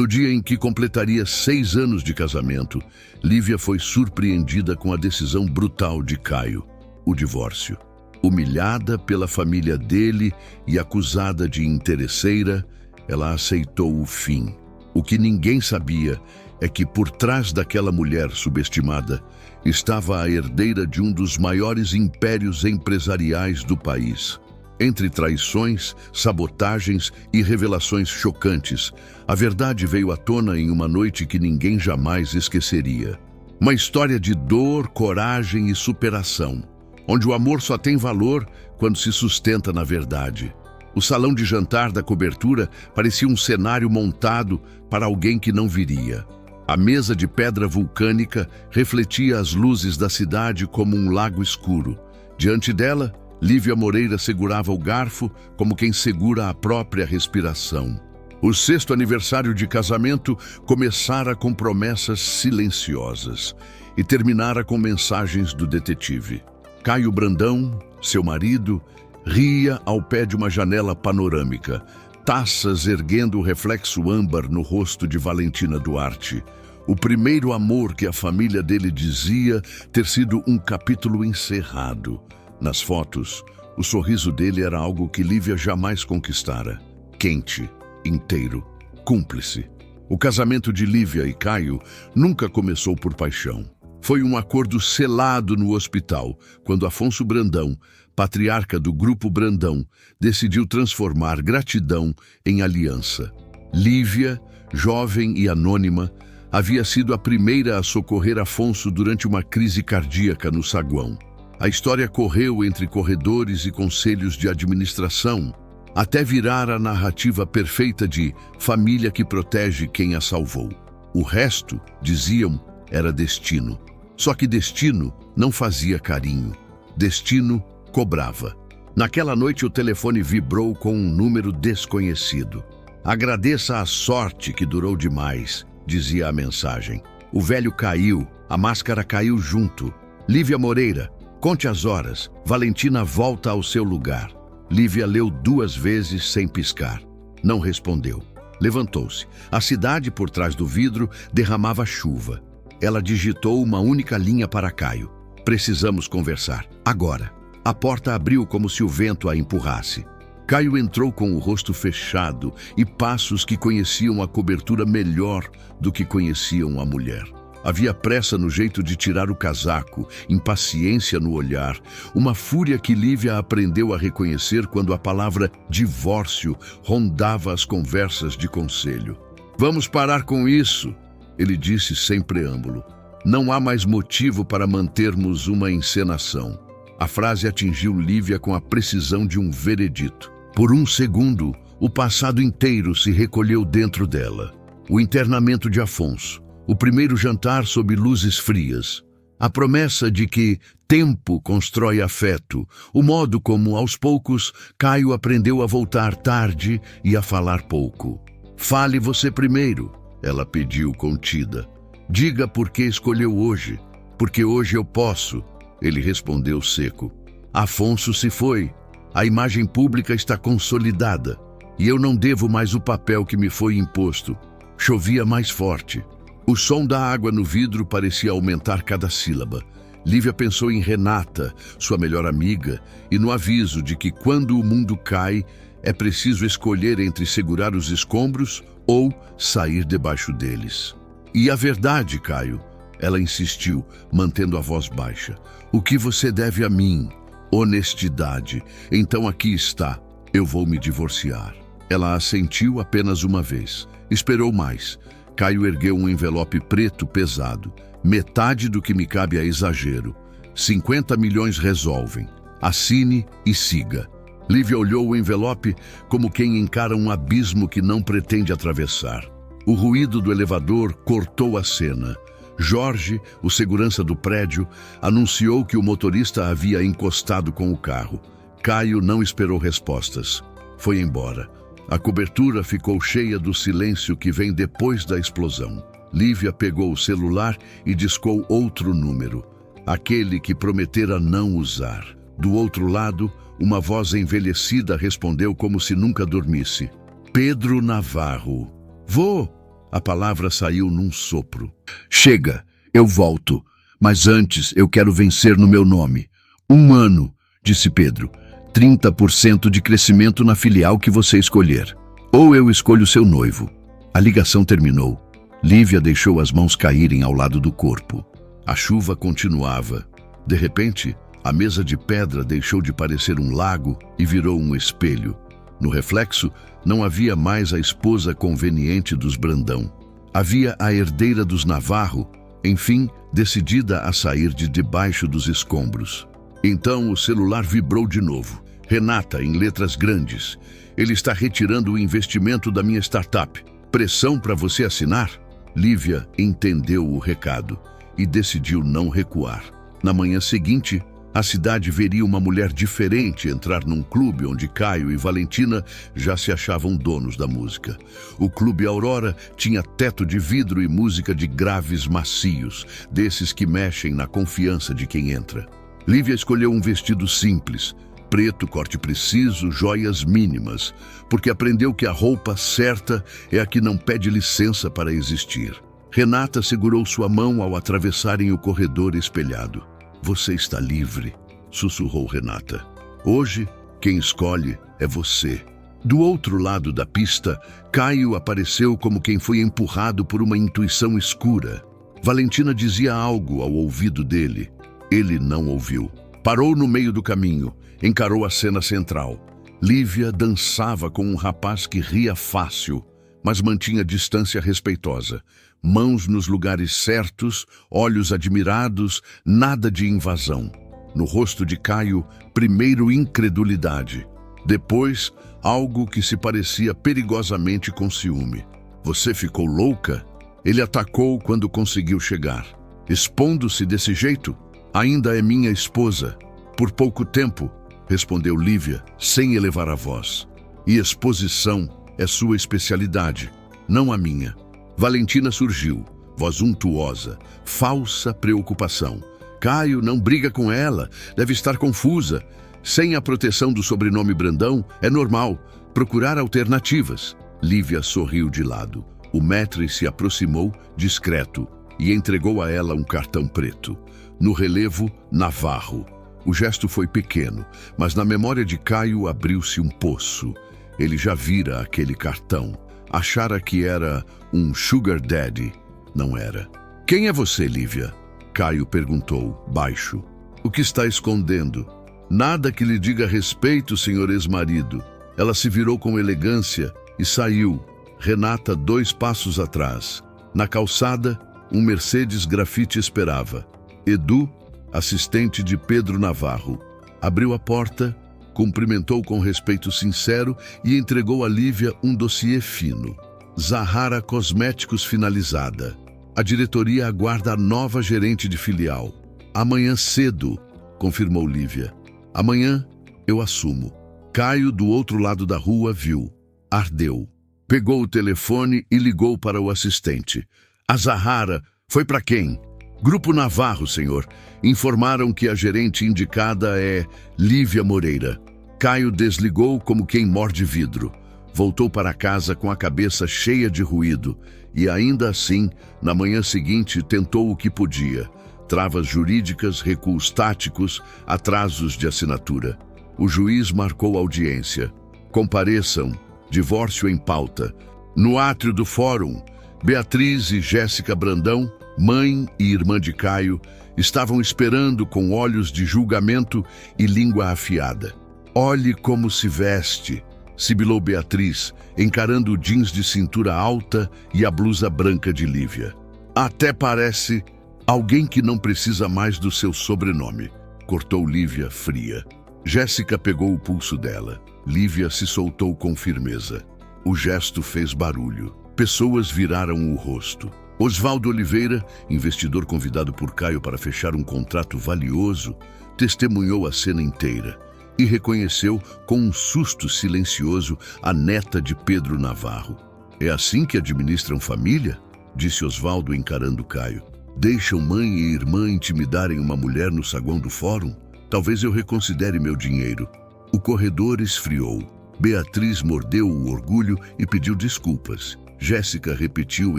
No dia em que completaria 6 anos de casamento, Lívia foi surpreendida com a decisão brutal de Caio, o divórcio. Humilhada pela família dele e acusada de interesseira, ela aceitou o fim. O que ninguém sabia é que por trás daquela mulher subestimada estava a herdeira de um dos maiores impérios empresariais do país. Entre traições, sabotagens e revelações chocantes, a verdade veio à tona em uma noite que ninguém jamais esqueceria. Uma história de dor, coragem e superação, onde o amor só tem valor quando se sustenta na verdade. O salão de jantar da cobertura parecia um cenário montado para alguém que não viria. A mesa de pedra vulcânica refletia as luzes da cidade como um lago escuro. Diante dela, Lívia Moreira segurava o garfo como quem segura a própria respiração. O 6º aniversário de casamento começara com promessas silenciosas e terminara com mensagens do detetive. Caio Brandão, seu marido, ria ao pé de uma janela panorâmica, taças erguendo o reflexo âmbar no rosto de Valentina Duarte. O primeiro amor que a família dele dizia ter sido um capítulo encerrado. Nas fotos, o sorriso dele era algo que Lívia jamais conquistara. Quente, inteiro, cúmplice. O casamento de Lívia e Caio nunca começou por paixão. Foi um acordo selado no hospital, quando Afonso Brandão, patriarca do Grupo Brandão, decidiu transformar gratidão em aliança. Lívia, jovem e anônima, havia sido a primeira a socorrer Afonso durante uma crise cardíaca no saguão. A história correu entre corredores e conselhos de administração, até virar a narrativa perfeita de família que protege quem a salvou. O resto, diziam, era destino. Só que destino não fazia carinho. Destino cobrava. Naquela noite o telefone vibrou com um número desconhecido. Agradeça a sorte que durou demais, dizia a mensagem. O velho caiu, a máscara caiu junto. Lívia Moreira, conte as horas. Valentina volta ao seu lugar. Lívia leu 2 vezes sem piscar. Não respondeu. Levantou-se. A cidade por trás do vidro derramava chuva. Ela digitou uma única linha para Caio. Precisamos conversar. Agora. A porta abriu como se o vento a empurrasse. Caio entrou com o rosto fechado e passos que conheciam a cobertura melhor do que conheciam a mulher. Havia pressa no jeito de tirar o casaco, impaciência no olhar, uma fúria que Lívia aprendeu a reconhecer quando a palavra divórcio rondava as conversas de conselho. Vamos parar com isso, ele disse sem preâmbulo. Não há mais motivo para mantermos uma encenação. A frase atingiu Lívia com a precisão de um veredito. Por um segundo, o passado inteiro se recolheu dentro dela. O internamento de Afonso, o primeiro jantar sob luzes frias, a promessa de que tempo constrói afeto, o modo como, aos poucos, Caio aprendeu a voltar tarde e a falar pouco. Fale você primeiro, ela pediu contida. Diga por que escolheu hoje, porque hoje eu posso. Ele respondeu seco. Afonso se foi. A imagem pública está consolidada. E eu não devo mais o papel que me foi imposto. Chovia mais forte. O som da água no vidro parecia aumentar cada sílaba. Lívia pensou em Renata, sua melhor amiga, e no aviso de que quando o mundo cai, é preciso escolher entre segurar os escombros ou sair debaixo deles. E a verdade, Caio? Ela insistiu, mantendo a voz baixa. O que você deve a mim? Honestidade. Então aqui está. Eu vou me divorciar. Ela assentiu apenas uma vez. Esperou mais. Caio ergueu um envelope preto pesado. Metade do que me cabe é exagero. 50 milhões resolvem. Assine e siga. Lívia olhou o envelope como quem encara um abismo que não pretende atravessar. O ruído do elevador cortou a cena. Jorge, o segurança do prédio, anunciou que o motorista havia encostado com o carro. Caio não esperou respostas. Foi embora. A cobertura ficou cheia do silêncio que vem depois da explosão. Lívia pegou o celular e discou outro número, aquele que prometera não usar. Do outro lado, uma voz envelhecida respondeu como se nunca dormisse. Pedro Navarro. Vô, A palavra saiu num sopro. Chega, eu volto, mas antes eu quero vencer no meu nome. 1 ano, disse Pedro. 30% de crescimento na filial que você escolher. Ou eu escolho seu noivo. A ligação terminou. Lívia deixou as mãos caírem ao lado do corpo. A chuva continuava. De repente, a mesa de pedra deixou de parecer um lago e virou um espelho. No reflexo, não havia mais a esposa conveniente dos Brandão. Havia a herdeira dos Navarro, enfim, decidida a sair de debaixo dos escombros. Então o celular vibrou de novo. Renata, em letras grandes. Ele está retirando o investimento da minha startup. Pressão para você assinar? Lívia entendeu o recado e decidiu não recuar. Na manhã seguinte, a cidade veria uma mulher diferente entrar num clube onde Caio e Valentina já se achavam donos da música. O Clube Aurora tinha teto de vidro e música de graves macios, desses que mexem na confiança de quem entra. Lívia escolheu um vestido simples, preto, corte preciso, joias mínimas, porque aprendeu que a roupa certa é a que não pede licença para existir. Renata segurou sua mão ao atravessarem o corredor espelhado. Você está livre, sussurrou Renata. Hoje, quem escolhe é você. Do outro lado da pista, Caio apareceu como quem foi empurrado por uma intuição escura. Valentina dizia algo ao ouvido dele. Ele não ouviu. Parou no meio do caminho, encarou a cena central. Lívia dançava com um rapaz que ria fácil, mas mantinha distância respeitosa. Mãos nos lugares certos, olhos admirados, nada de invasão. No rosto de Caio, primeiro incredulidade. Depois, algo que se parecia perigosamente com ciúme. Você ficou louca? Ele atacou quando conseguiu chegar. Expondo-se desse jeito? Ainda é minha esposa. Por pouco tempo, respondeu Lívia, sem elevar a voz. E exposição é sua especialidade, não a minha. Valentina surgiu, voz untuosa, falsa preocupação. Caio não briga com ela, deve estar confusa. Sem a proteção do sobrenome Brandão, é normal procurar alternativas. Lívia sorriu de lado. O maître se aproximou, discreto, e entregou a ela um cartão preto. No relevo, Navarro. O gesto foi pequeno, mas na memória de Caio abriu-se um poço. Ele já vira aquele cartão. Achara que era um sugar daddy. Não era. Quem é você, Lívia? Caio perguntou, baixo. O que está escondendo? Nada que lhe diga respeito, senhor ex-marido. Ela se virou com elegância e saiu. Renata 2 passos atrás. Na calçada, um Mercedes grafite esperava. Edu, assistente de Pedro Navarro, abriu a porta, cumprimentou com respeito sincero e entregou a Lívia um dossiê fino. Zahara Cosméticos finalizada. A diretoria aguarda a nova gerente de filial. Amanhã cedo, confirmou Lívia. Amanhã eu assumo. Caio, do outro lado da rua, viu. Ardeu. Pegou o telefone e ligou para o assistente. A Zahara foi para quem? Grupo Navarro, senhor. Informaram que a gerente indicada é Lívia Moreira. Caio desligou como quem morde vidro. Voltou para casa com a cabeça cheia de ruído e, ainda assim, na manhã seguinte, tentou o que podia. Travas jurídicas, recuos táticos, atrasos de assinatura. O juiz marcou audiência. Compareçam. Divórcio em pauta. No átrio do fórum, Beatriz e Jéssica Brandão, mãe e irmã de Caio, estavam esperando com olhos de julgamento e língua afiada. Olhe como se veste, sibilou Beatriz, encarando o jeans de cintura alta e a blusa branca de Lívia. Até parece alguém que não precisa mais do seu sobrenome, cortou Lívia fria. Jéssica pegou o pulso dela. Lívia se soltou com firmeza. O gesto fez barulho. Pessoas viraram o rosto. Osvaldo Oliveira, investidor convidado por Caio para fechar um contrato valioso, testemunhou a cena inteira e reconheceu com um susto silencioso a neta de Pedro Navarro. É assim que administram família? Disse Osvaldo encarando Caio. Deixam mãe e irmã intimidarem uma mulher no saguão do fórum? Talvez eu reconsidere meu dinheiro. O corredor esfriou. Beatriz mordeu o orgulho e pediu desculpas. Jéssica repetiu,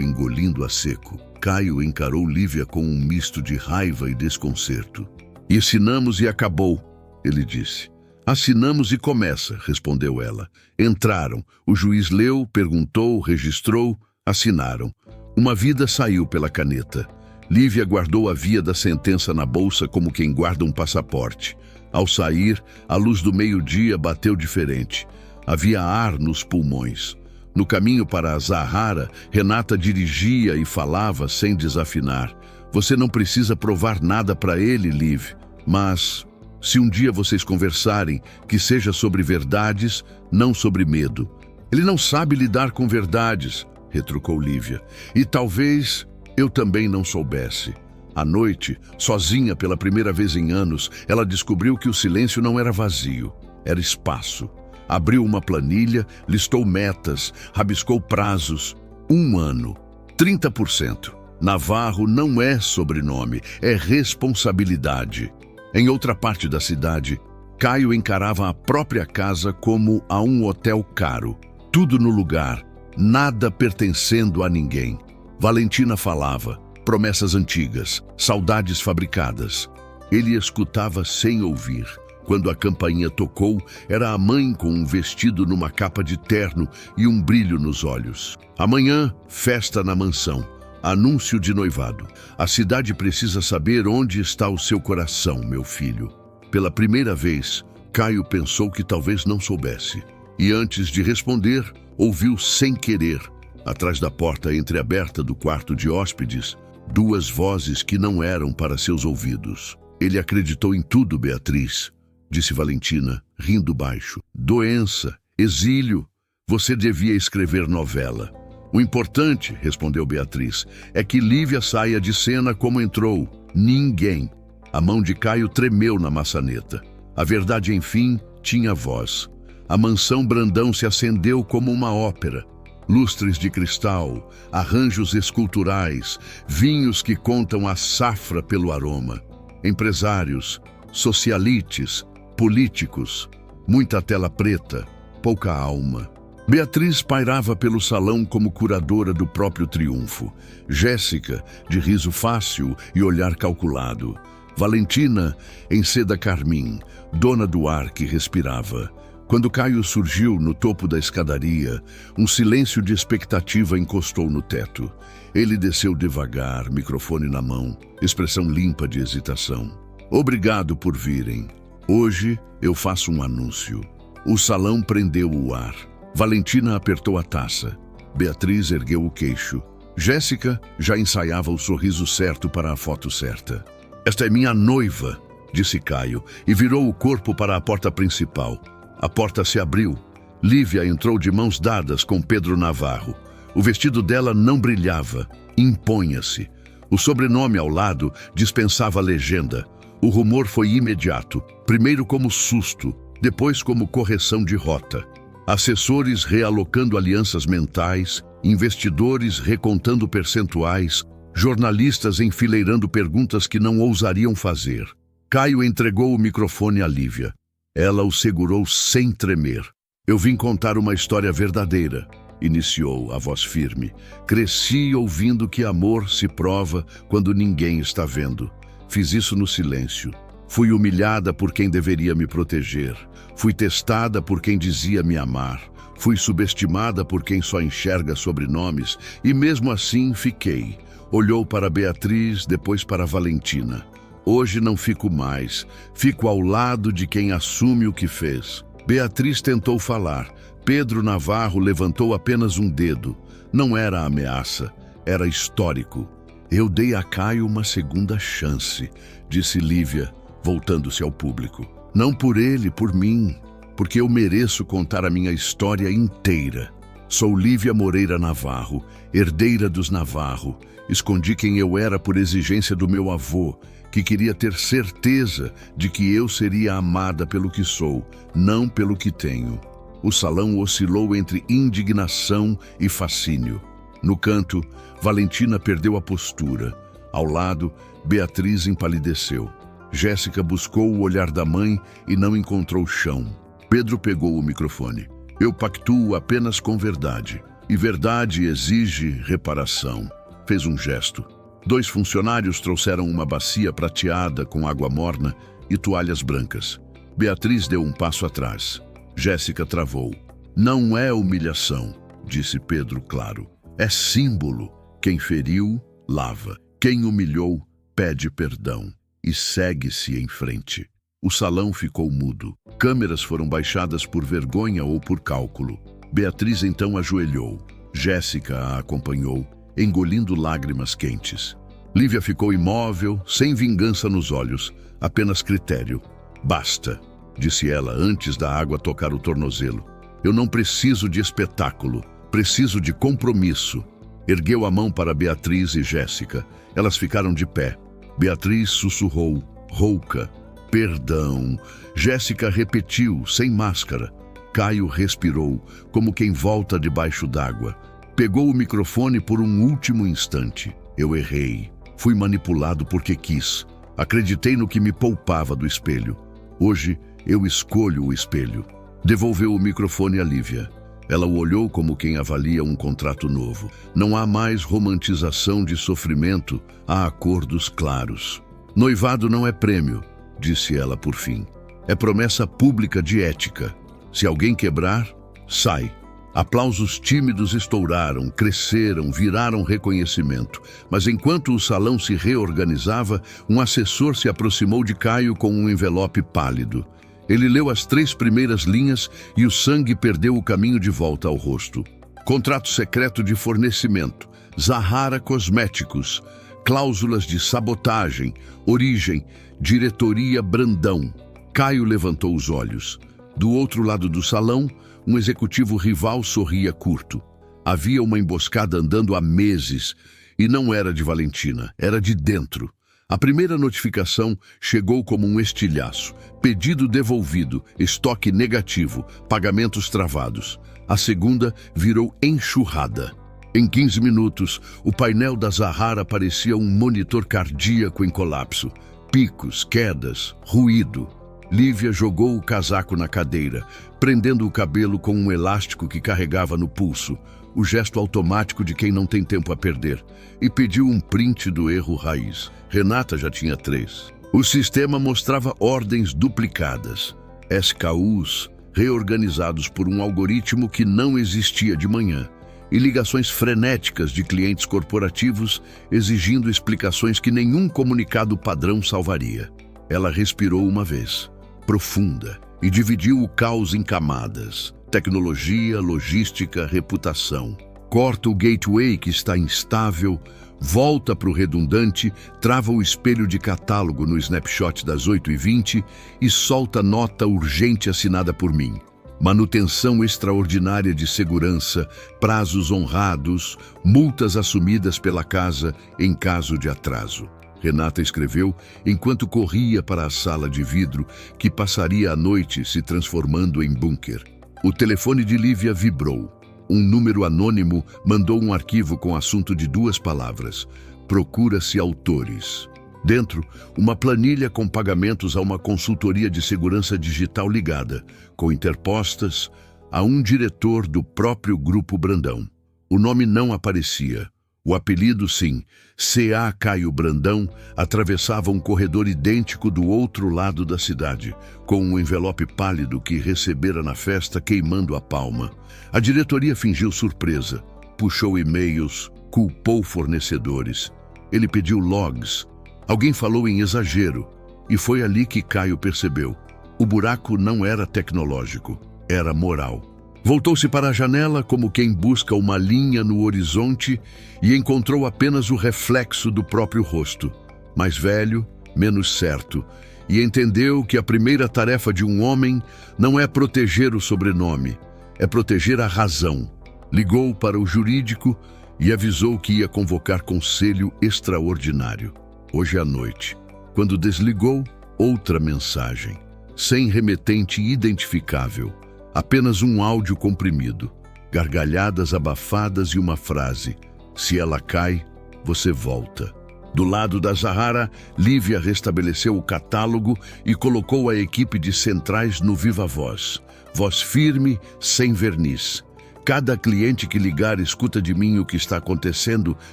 engolindo a seco. Caio encarou Lívia com um misto de raiva e desconcerto. E assinamos e acabou, ele disse. Assinamos e começa, respondeu ela. Entraram. O juiz leu, perguntou, registrou, assinaram. Uma vida saiu pela caneta. Lívia guardou a via da sentença na bolsa como quem guarda um passaporte. Ao sair, a luz do meio-dia bateu diferente. Havia ar nos pulmões. No caminho para a Zahara, Renata dirigia e falava sem desafinar. Você não precisa provar nada para ele, Liv, mas se um dia vocês conversarem, que seja sobre verdades, não sobre medo. Ele não sabe lidar com verdades, retrucou Lívia. E talvez eu também não soubesse. À noite, sozinha pela primeira vez em anos, ela descobriu que o silêncio não era vazio, era espaço. Abriu uma planilha, listou metas, rabiscou prazos. 1 ano, 30%. Navarro não é sobrenome, é responsabilidade. Em outra parte da cidade, Caio encarava a própria casa como a um hotel caro. Tudo no lugar, nada pertencendo a ninguém. Valentina falava, promessas antigas, saudades fabricadas. Ele escutava sem ouvir. Quando a campainha tocou, era a mãe com um vestido numa capa de terno e um brilho nos olhos. Amanhã, festa na mansão. Anúncio de noivado. A cidade precisa saber onde está o seu coração, meu filho. Pela primeira vez, Caio pensou que talvez não soubesse. E antes de responder, ouviu sem querer, atrás da porta entreaberta do quarto de hóspedes, 2 vozes que não eram para seus ouvidos. Ele acreditou em tudo, Beatriz, disse Valentina, rindo baixo. Doença, exílio, você devia escrever novela. O importante, respondeu Beatriz, é que Lívia saia de cena como entrou. Ninguém. A mão de Caio tremeu na maçaneta. A verdade, enfim, tinha voz. A mansão Brandão se acendeu como uma ópera. Lustres de cristal, arranjos esculturais, vinhos que contam a safra pelo aroma. Empresários, socialites, políticos, muita tela preta, pouca alma. Beatriz pairava pelo salão como curadora do próprio triunfo. Jéssica, de riso fácil e olhar calculado. Valentina, em seda carmim, dona do ar que respirava. Quando Caio surgiu no topo da escadaria, um silêncio de expectativa encostou no teto. Ele desceu devagar, microfone na mão, expressão limpa de hesitação. Obrigado por virem. Hoje eu faço um anúncio. O salão prendeu o ar. Valentina apertou a taça. Beatriz ergueu o queixo. Jéssica já ensaiava o sorriso certo para a foto certa. Esta é minha noiva, disse Caio, e virou o corpo para a porta principal. A porta se abriu. Lívia entrou de mãos dadas com Pedro Navarro. O vestido dela não brilhava. Imponha-se. O sobrenome ao lado dispensava legenda. O rumor foi imediato. Primeiro como susto, depois como correção de rota. Assessores realocando alianças mentais, investidores recontando percentuais, jornalistas enfileirando perguntas que não ousariam fazer. Caio entregou o microfone a Lívia. Ela o segurou sem tremer. Eu vim contar uma história verdadeira, iniciou a voz firme. Cresci ouvindo que amor se prova quando ninguém está vendo. Fiz isso no silêncio. Fui humilhada por quem deveria me proteger. Fui testada por quem dizia me amar. Fui subestimada por quem só enxerga sobrenomes. E mesmo assim fiquei. Olhou para Beatriz, depois para Valentina. Hoje não fico mais. Fico ao lado de quem assume o que fez. Beatriz tentou falar. Pedro Navarro levantou apenas um dedo. Não era ameaça, era histórico. Eu dei a Caio uma segunda chance, disse Lívia, voltando-se ao público. Não por ele, por mim, porque eu mereço contar a minha história inteira. Sou Lívia Moreira Navarro, herdeira dos Navarro. Escondi quem eu era por exigência do meu avô, que queria ter certeza de que eu seria amada pelo que sou, não pelo que tenho. O salão oscilou entre indignação e fascínio. No canto, Valentina perdeu a postura. Ao lado, Beatriz empalideceu. Jéssica buscou o olhar da mãe e não encontrou chão. Pedro pegou o microfone. Eu pactuo apenas com verdade. E verdade exige reparação. Fez um gesto. 2 funcionários trouxeram uma bacia prateada com água morna e toalhas brancas. Beatriz deu um passo atrás. Jéssica travou. Não é humilhação, disse Pedro claro. É símbolo. Quem feriu, lava. Quem humilhou, pede perdão. E segue-se em frente. O salão ficou mudo. Câmeras foram baixadas por vergonha ou por cálculo. Beatriz então ajoelhou. Jéssica a acompanhou, engolindo lágrimas quentes. Lívia ficou imóvel, sem vingança nos olhos, apenas critério. Basta, disse ela antes da água tocar o tornozelo. Eu não preciso de espetáculo, preciso de compromisso. Ergueu a mão para Beatriz e Jéssica. Elas ficaram de pé. Beatriz sussurrou, rouca. Perdão. Jéssica repetiu, sem máscara. Caio respirou, como quem volta debaixo d'água. Pegou o microfone por um último instante. Eu errei. Fui manipulado porque quis. Acreditei no que me poupava do espelho. Hoje, eu escolho o espelho. Devolveu o microfone a Lívia. Ela o olhou como quem avalia um contrato novo. Não há mais romantização de sofrimento, há acordos claros. Noivado não é prêmio, disse ela por fim. É promessa pública de ética. Se alguém quebrar, sai. Aplausos tímidos estouraram, cresceram, viraram reconhecimento. Mas enquanto o salão se reorganizava, um assessor se aproximou de Caio com um envelope pálido. Ele leu as 3 primeiras linhas e o sangue perdeu o caminho de volta ao rosto. Contrato secreto de fornecimento, Zahara Cosméticos, cláusulas de sabotagem, origem, diretoria Brandão. Caio levantou os olhos. Do outro lado do salão, um executivo rival sorria curto. Havia uma emboscada andando há meses, e não era de Valentina, era de dentro. A primeira notificação chegou como um estilhaço. Pedido devolvido, estoque negativo, pagamentos travados. A segunda virou enxurrada. Em 15 minutos, o painel da Zahara parecia um monitor cardíaco em colapso. Picos, quedas, ruído. Lívia jogou o casaco na cadeira, prendendo o cabelo com um elástico que carregava no pulso, o gesto automático de quem não tem tempo a perder, e pediu um print do erro raiz. Renata já tinha 3. O sistema mostrava ordens duplicadas, SKUs reorganizados por um algoritmo que não existia de manhã, e ligações frenéticas de clientes corporativos exigindo explicações que nenhum comunicado padrão salvaria. Ela respirou uma vez, profunda, e dividiu o caos em camadas. Tecnologia, logística, reputação. Corta o gateway que está instável, volta para o redundante, trava o espelho de catálogo no snapshot das 8h20 e solta nota urgente assinada por mim. Manutenção extraordinária de segurança, prazos honrados, multas assumidas pela casa em caso de atraso. Renata escreveu enquanto corria para a sala de vidro que passaria a noite se transformando em bunker. O telefone de Lívia vibrou. Um número anônimo mandou um arquivo com assunto de 2 palavras. Procura-se autores. Dentro, uma planilha com pagamentos a uma consultoria de segurança digital ligada, com interpostas a um diretor do próprio Grupo Brandão. O nome não aparecia. O apelido, sim, C.A. Caio Brandão, atravessava um corredor idêntico do outro lado da cidade, com um envelope pálido que recebera na festa queimando a palma. A diretoria fingiu surpresa, puxou e-mails, culpou fornecedores. Ele pediu logs. Alguém falou em exagero, e foi ali que Caio percebeu. O buraco não era tecnológico, era moral. Voltou-se para a janela como quem busca uma linha no horizonte e encontrou apenas o reflexo do próprio rosto, mais velho, menos certo, e entendeu que a primeira tarefa de um homem não é proteger o sobrenome, é proteger a razão. Ligou para o jurídico e avisou que ia convocar conselho extraordinário. Hoje à noite, quando desligou, outra mensagem, sem remetente identificável. Apenas um áudio comprimido, gargalhadas abafadas e uma frase: se ela cai, você volta. Do lado da Zahara, Lívia restabeleceu o catálogo e colocou a equipe de centrais no viva voz. Voz firme, sem verniz. Cada cliente que ligar escuta de mim o que está acontecendo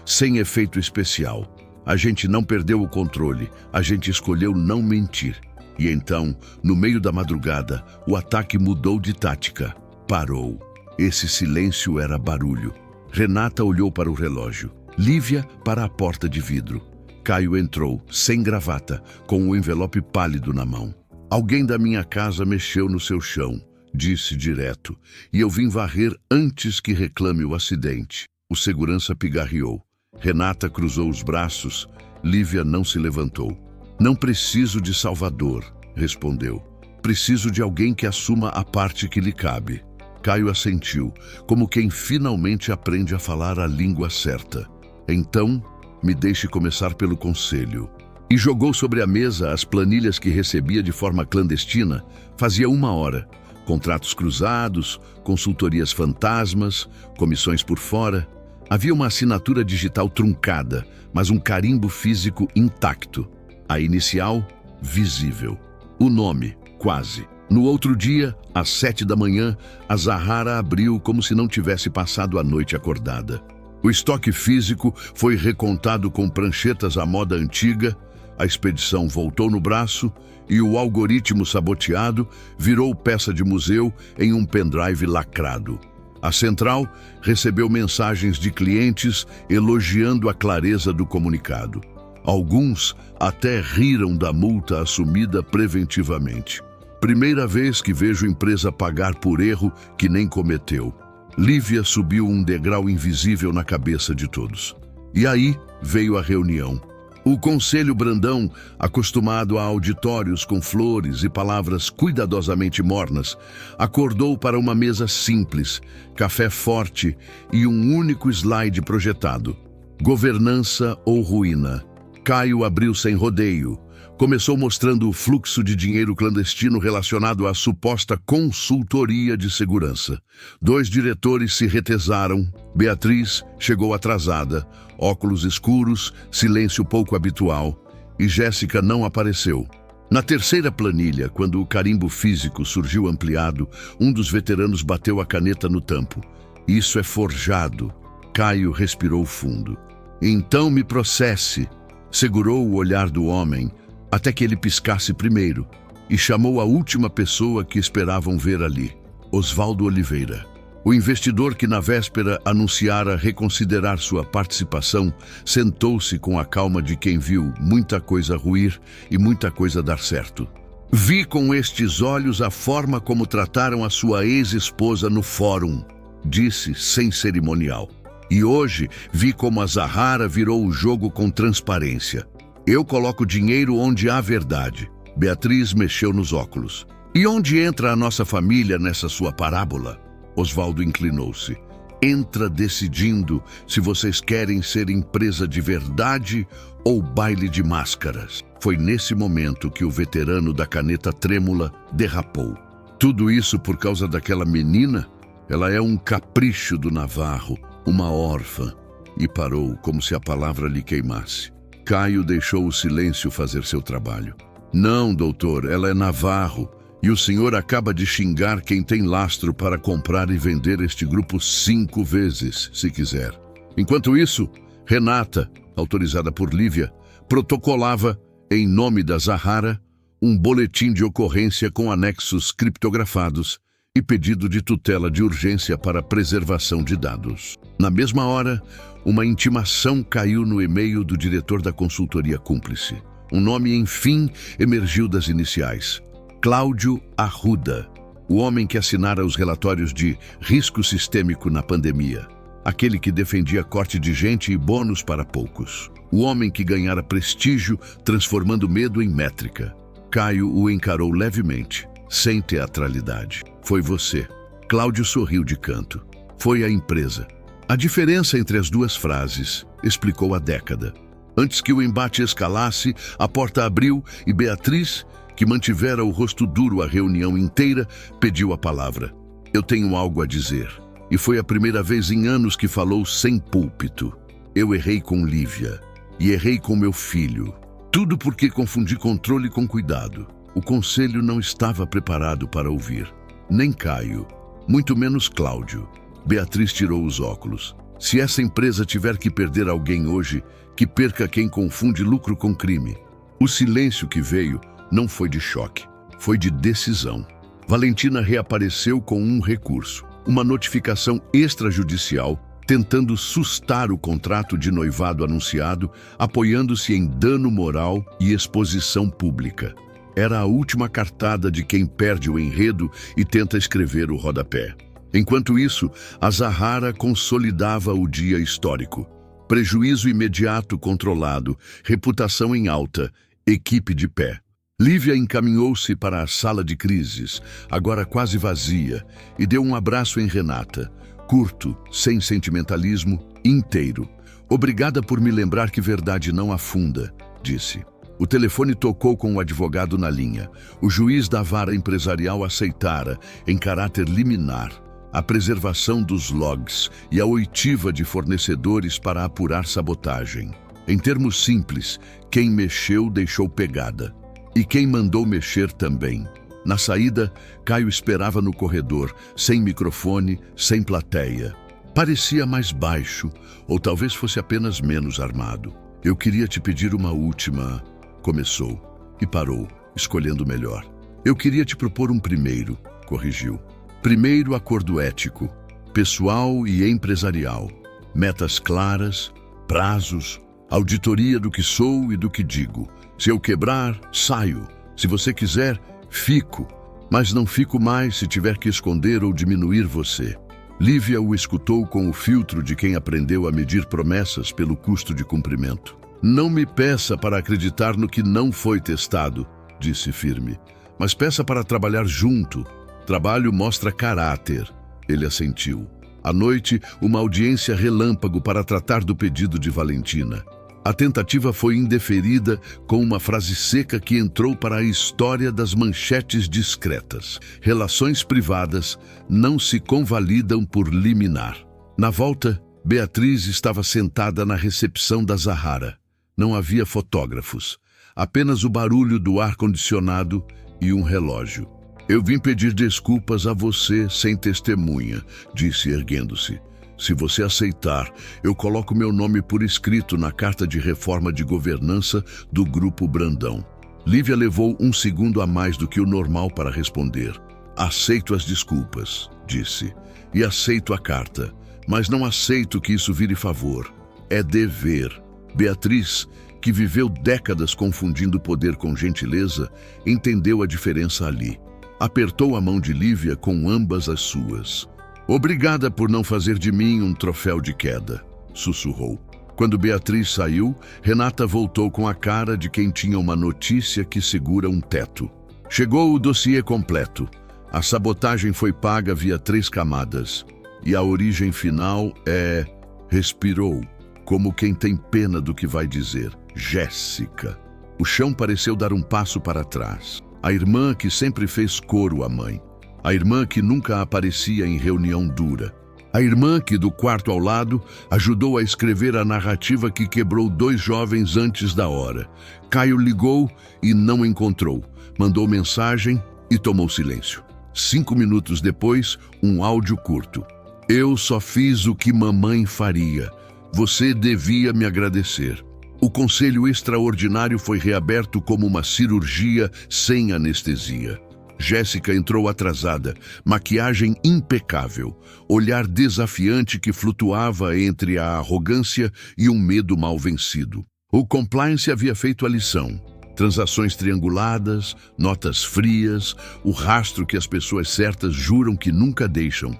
sem efeito especial. A gente não perdeu o controle, a gente escolheu não mentir. E então, no meio da madrugada, o ataque mudou de tática. Parou. Esse silêncio era barulho. Renata olhou para o relógio. Lívia para a porta de vidro. Caio entrou, sem gravata, com o envelope pálido na mão. Alguém da minha casa mexeu no seu chão, disse direto, e eu vim varrer antes que reclame o acidente. O segurança pigarreou. Renata cruzou os braços. Lívia não se levantou. Não preciso de salvador, respondeu. Preciso de alguém que assuma a parte que lhe cabe. Caio assentiu, como quem finalmente aprende a falar a língua certa. Então, me deixe começar pelo conselho. E jogou sobre a mesa as planilhas que recebia de forma clandestina fazia 1 hora. Contratos cruzados, consultorias fantasmas, comissões por fora. Havia uma assinatura digital truncada, mas um carimbo físico intacto. A inicial, visível. O nome, quase. No outro dia, às 7 da manhã, a Zahara abriu como se não tivesse passado a noite acordada. O estoque físico foi recontado com pranchetas à moda antiga, a expedição voltou no braço e o algoritmo saboteado virou peça de museu em um pendrive lacrado. A central recebeu mensagens de clientes elogiando a clareza do comunicado. Alguns até riram da multa assumida preventivamente. Primeira vez que vejo empresa pagar por erro que nem cometeu. Lívia subiu um degrau invisível na cabeça de todos. E aí veio a reunião. O Conselho Brandão, acostumado a auditórios com flores e palavras cuidadosamente mornas, acordou para uma mesa simples, café forte e um único slide projetado. Governança ou ruína. Caio abriu sem rodeio. Começou mostrando o fluxo de dinheiro clandestino relacionado à suposta consultoria de segurança. 2 diretores se retesaram. Beatriz chegou atrasada, óculos escuros, silêncio pouco habitual, e Jéssica não apareceu. Na terceira planilha, quando o carimbo físico surgiu ampliado, um dos veteranos bateu a caneta no tampo. Isso é forjado. Caio respirou fundo. Então me processe. Segurou o olhar do homem, até que ele piscasse primeiro, e chamou a última pessoa que esperavam ver ali, Osvaldo Oliveira. O investidor que na véspera anunciara reconsiderar sua participação, sentou-se com a calma de quem viu muita coisa ruir e muita coisa dar certo. Vi com estes olhos a forma como trataram a sua ex-esposa no fórum, disse sem cerimonial. E hoje vi como a Zahara virou o jogo com transparência. Eu coloco dinheiro onde há verdade. Beatriz mexeu nos óculos. E onde entra a nossa família nessa sua parábola? Osvaldo inclinou-se. Entra decidindo se vocês querem ser empresa de verdade ou baile de máscaras. Foi nesse momento que o veterano da caneta trêmula derrapou. Tudo isso por causa daquela menina? Ela é um capricho do Navarro, uma órfã. E parou como se a palavra lhe queimasse. Caio deixou o silêncio fazer seu trabalho. Não, doutor, ela é Navarro. E o senhor acaba de xingar quem tem lastro para comprar e vender este grupo 5 vezes, se quiser. Enquanto isso, Renata, autorizada por Lívia, protocolava, em nome da Zahara, um boletim de ocorrência com anexos criptografados e pedido de tutela de urgência para preservação de dados. Na mesma hora, uma intimação caiu no e-mail do diretor da consultoria cúmplice. Um nome, enfim, emergiu das iniciais. Cláudio Arruda, o homem que assinara os relatórios de risco sistêmico na pandemia. Aquele que defendia corte de gente e bônus para poucos. O homem que ganhara prestígio, transformando medo em métrica. Caio o encarou levemente, sem teatralidade. Foi você. Cláudio sorriu de canto. Foi a empresa. A diferença entre as duas frases explicou a década. Antes que o embate escalasse, a porta abriu e Beatriz, que mantivera o rosto duro a reunião inteira, pediu a palavra. Eu tenho algo a dizer. E foi a primeira vez em anos que falou sem púlpito. Eu errei com Lívia. E errei com meu filho. Tudo porque confundi controle com cuidado. O conselho não estava preparado para ouvir. Nem Caio, muito menos Cláudio. Beatriz tirou os óculos. Se essa empresa tiver que perder alguém hoje, que perca quem confunde lucro com crime. O silêncio que veio não foi de choque, foi de decisão. Valentina reapareceu com um recurso, uma notificação extrajudicial, tentando sustar o contrato de noivado anunciado, apoiando-se em dano moral e exposição pública. Era a última cartada de quem perde o enredo e tenta escrever o rodapé. Enquanto isso, a Zahara consolidava o dia histórico. Prejuízo imediato controlado, reputação em alta, equipe de pé. Lívia encaminhou-se para a sala de crises, agora quase vazia, e deu um abraço em Renata. Curto, sem sentimentalismo, inteiro. Obrigada por me lembrar que verdade não afunda, disse. O telefone tocou com o advogado na linha. O juiz da vara empresarial aceitara, em caráter liminar, a preservação dos logs e a oitiva de fornecedores para apurar sabotagem. Em termos simples, quem mexeu deixou pegada. E quem mandou mexer também. Na saída, Caio esperava no corredor, sem microfone, sem plateia. Parecia mais baixo, ou talvez fosse apenas menos armado. Eu queria te pedir uma última... Começou e parou, escolhendo melhor. Eu queria te propor um primeiro, corrigiu. Primeiro acordo ético, pessoal e empresarial. Metas claras, prazos, auditoria do que sou e do que digo. Se eu quebrar, saio. Se você quiser, fico. Mas não fico mais se tiver que esconder ou diminuir você. Lívia o escutou com o filtro de quem aprendeu a medir promessas pelo custo de cumprimento. Não me peça para acreditar no que não foi testado, disse firme. Mas peça para trabalhar junto. Trabalho mostra caráter. Ele assentiu. À noite, uma audiência relâmpago para tratar do pedido de Valentina. A tentativa foi indeferida com uma frase seca que entrou para a história das manchetes discretas. Relações privadas não se convalidam por liminar. Na volta, Beatriz estava sentada na recepção da Zahara. Não havia fotógrafos, apenas o barulho do ar-condicionado e um relógio. Eu vim pedir desculpas a você sem testemunha, disse erguendo-se. Se você aceitar, eu coloco meu nome por escrito na carta de reforma de governança do Grupo Brandão. Lívia levou um segundo a mais do que o normal para responder. Aceito as desculpas, disse, e aceito a carta, mas não aceito que isso vire favor. É dever. Beatriz, que viveu décadas confundindo poder com gentileza, entendeu a diferença ali. Apertou a mão de Lívia com ambas as suas. Obrigada por não fazer de mim um troféu de queda, sussurrou. Quando Beatriz saiu, Renata voltou com a cara de quem tinha uma notícia que segura um teto. Chegou o dossiê completo. A sabotagem foi paga via 3 camadas. E a origem final é... Respirou, como quem tem pena do que vai dizer. Jéssica. O chão pareceu dar um passo para trás. A irmã que sempre fez coro à mãe. A irmã que nunca aparecia em reunião dura. A irmã que, do quarto ao lado, ajudou a escrever a narrativa que quebrou 2 jovens antes da hora. Caio ligou e não encontrou. Mandou mensagem e tomou silêncio. 5 minutos depois, um áudio curto. Eu só fiz o que mamãe faria. Você devia me agradecer. O conselho extraordinário foi reaberto como uma cirurgia sem anestesia. Jéssica entrou atrasada, maquiagem impecável, olhar desafiante que flutuava entre a arrogância e um medo mal vencido. O compliance havia feito a lição. Transações trianguladas, notas frias, o rastro que as pessoas certas juram que nunca deixam.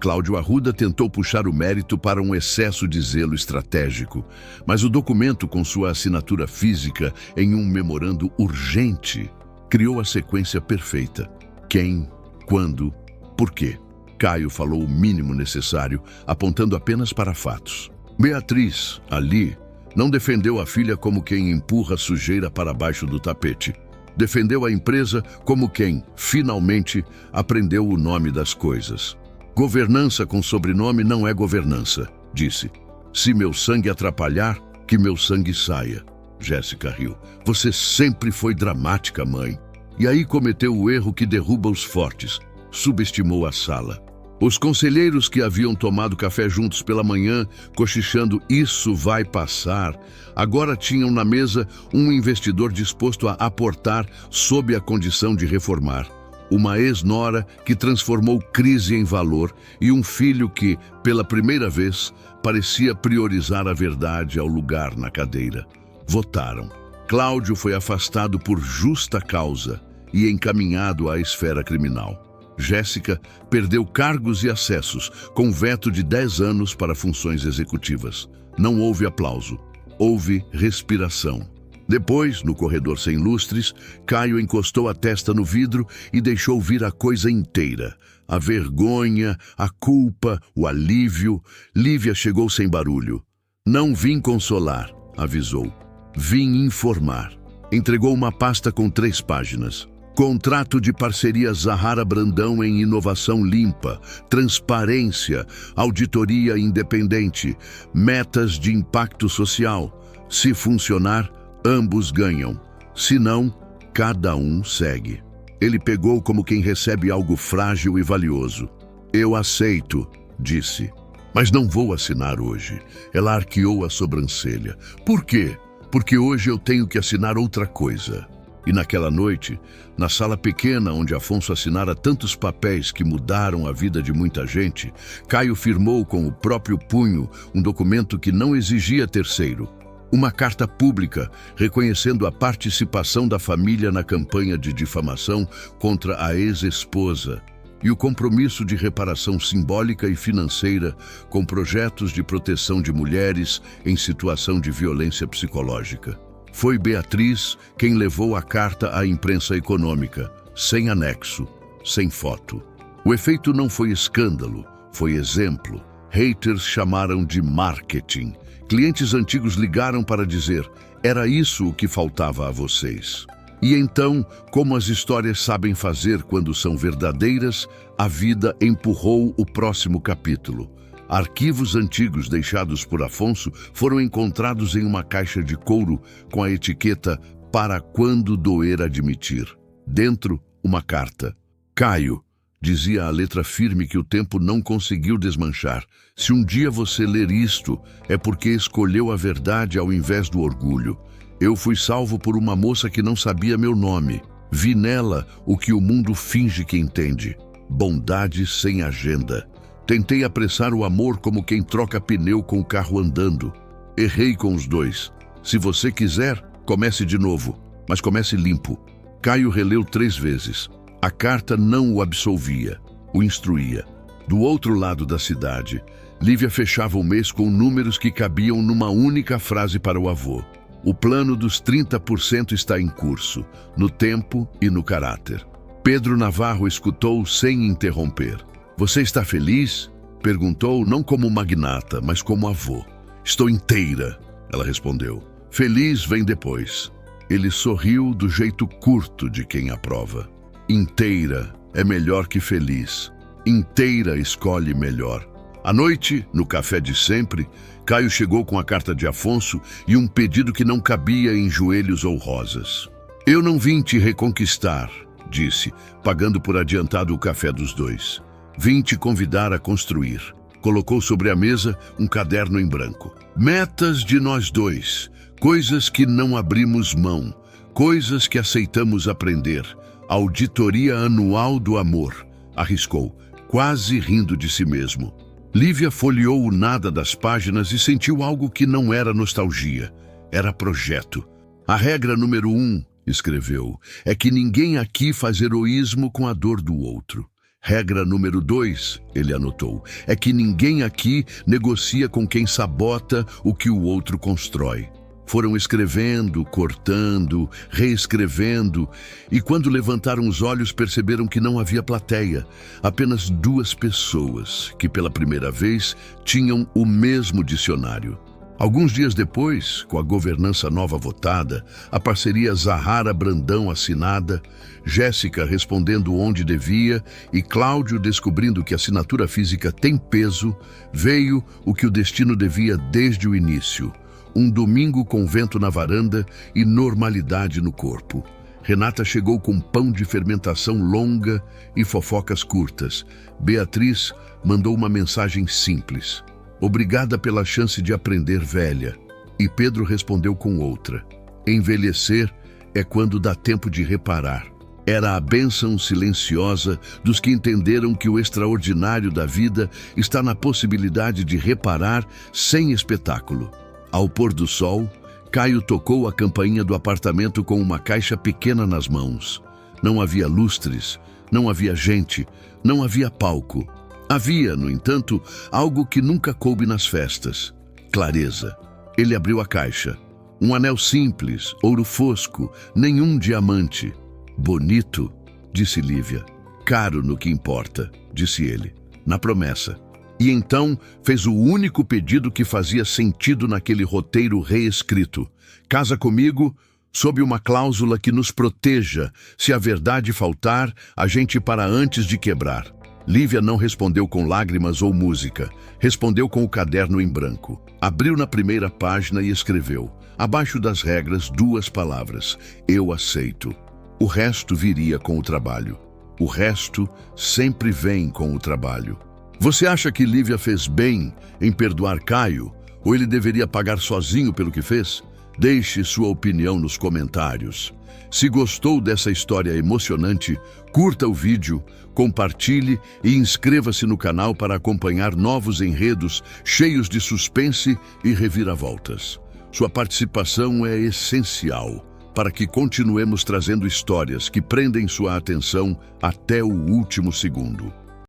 Cláudio Arruda tentou puxar o mérito para um excesso de zelo estratégico, mas o documento com sua assinatura física em um memorando urgente criou a sequência perfeita. Quem, quando, por quê? Caio falou o mínimo necessário, apontando apenas para fatos. Beatriz, ali, não defendeu a filha como quem empurra sujeira para baixo do tapete. Defendeu a empresa como quem, finalmente, aprendeu o nome das coisas. Governança com sobrenome não é governança, disse. Se meu sangue atrapalhar, que meu sangue saia. Jéssica riu. Você sempre foi dramática, mãe. E aí cometeu o erro que derruba os fortes. Subestimou a sala. Os conselheiros que haviam tomado café juntos pela manhã, cochichando "isso vai passar", agora tinham na mesa um investidor disposto a aportar sob a condição de reformar. Uma ex-nora que transformou crise em valor e um filho que, pela primeira vez, parecia priorizar a verdade ao lugar na cadeira. Votaram. Cláudio foi afastado por justa causa e encaminhado à esfera criminal. Jéssica perdeu cargos e acessos, com veto de 10 anos para funções executivas. Não houve aplauso, houve respiração. Depois, no corredor sem lustres, Caio encostou a testa no vidro e deixou vir a coisa inteira. A vergonha, a culpa, o alívio. Lívia chegou sem barulho. "Não vim consolar", avisou. "Vim informar." Entregou uma pasta com 3 páginas. Contrato de parceria Zahara Brandão em inovação limpa, transparência, auditoria independente, metas de impacto social. Se funcionar, ambos ganham. Se não, cada um segue. Ele pegou como quem recebe algo frágil e valioso. "Eu aceito", disse. "Mas não vou assinar hoje." Ela arqueou a sobrancelha. "Por quê?" "Porque hoje eu tenho que assinar outra coisa." E naquela noite, na sala pequena onde Afonso assinara tantos papéis que mudaram a vida de muita gente, Caio firmou com o próprio punho um documento que não exigia terceiro. Uma carta pública reconhecendo a participação da família na campanha de difamação contra a ex-esposa e o compromisso de reparação simbólica e financeira com projetos de proteção de mulheres em situação de violência psicológica. Foi Beatriz quem levou a carta à imprensa econômica, sem anexo, sem foto. O efeito não foi escândalo, foi exemplo. Haters chamaram de marketing. Clientes antigos ligaram para dizer: "Era isso o que faltava a vocês." E então, como as histórias sabem fazer quando são verdadeiras, a vida empurrou o próximo capítulo. Arquivos antigos deixados por Afonso foram encontrados em uma caixa de couro com a etiqueta "Para quando doer admitir". Dentro, uma carta. "Caio", dizia a letra firme que o tempo não conseguiu desmanchar, "se um dia você ler isto, é porque escolheu a verdade ao invés do orgulho. Eu fui salvo por uma moça que não sabia meu nome. Vi nela o que o mundo finge que entende. Bondade sem agenda. Tentei apressar o amor como quem troca pneu com o carro andando. Errei com os dois. Se você quiser, comece de novo, mas comece limpo." Caio releu 3 vezes. A carta não o absolvia, o instruía. Do outro lado da cidade, Lívia fechava o mês com números que cabiam numa única frase para o avô. "O plano dos 30% está em curso, no tempo e no caráter." Pedro Navarro escutou sem interromper. "Você está feliz?" perguntou, não como magnata, mas como avô. "Estou inteira", ela respondeu. "Feliz vem depois." Ele sorriu do jeito curto de quem aprova. Inteira é melhor que feliz. Inteira escolhe melhor. À noite, no café de sempre, Caio chegou com a carta de Afonso e um pedido que não cabia em joelhos ou rosas. "Eu não vim te reconquistar", disse, pagando por adiantado o café dos dois. "Vim te convidar a construir." Colocou sobre a mesa um caderno em branco. "Metas de nós dois, coisas que não abrimos mão, coisas que aceitamos aprender. Auditoria anual do amor", arriscou, quase rindo de si mesmo. Lívia folheou o nada das páginas e sentiu algo que não era nostalgia, era projeto. "A regra número 1, escreveu, "é que ninguém aqui faz heroísmo com a dor do outro. Regra número 2, ele anotou, é que ninguém aqui negocia com quem sabota o que o outro constrói." Foram escrevendo, cortando, reescrevendo, e quando levantaram os olhos perceberam que não havia plateia, apenas 2 pessoas que pela primeira vez tinham o mesmo dicionário. Alguns dias depois, com a governança nova votada, a parceria Zahara Brandão assinada, Jéssica respondendo onde devia e Cláudio descobrindo que a assinatura física tem peso, veio o que o destino devia desde o início. Um domingo com vento na varanda e normalidade no corpo. Renata chegou com pão de fermentação longa e fofocas curtas. Beatriz mandou uma mensagem simples: obrigada pela chance de aprender, velha. E Pedro respondeu com outra: envelhecer é quando dá tempo de reparar. Era a bênção silenciosa dos que entenderam que o extraordinário da vida está na possibilidade de reparar sem espetáculo. Ao pôr do sol, Caio tocou a campainha do apartamento com uma caixa pequena nas mãos. Não havia lustres, não havia gente, não havia palco. Havia, no entanto, algo que nunca coube nas festas: clareza. Ele abriu a caixa. Um anel simples, ouro fosco, nenhum diamante. Bonito, disse Lívia. Caro no que importa, disse ele, na promessa. E então fez o único pedido que fazia sentido naquele roteiro reescrito: casa comigo, sob uma cláusula que nos proteja. Se a verdade faltar, a gente para antes de quebrar. Lívia não respondeu com lágrimas ou música. Respondeu com o caderno em branco. Abriu na primeira página e escreveu, abaixo das regras, 2 palavras: eu aceito. O resto viria com o trabalho. O resto sempre vem com o trabalho. Você acha que Lívia fez bem em perdoar Caio? Ou ele deveria pagar sozinho pelo que fez? Deixe sua opinião nos comentários. Se gostou dessa história emocionante, curta o vídeo, compartilhe e inscreva-se no canal para acompanhar novos enredos cheios de suspense e reviravoltas. Sua participação é essencial para que continuemos trazendo histórias que prendem sua atenção até o último segundo.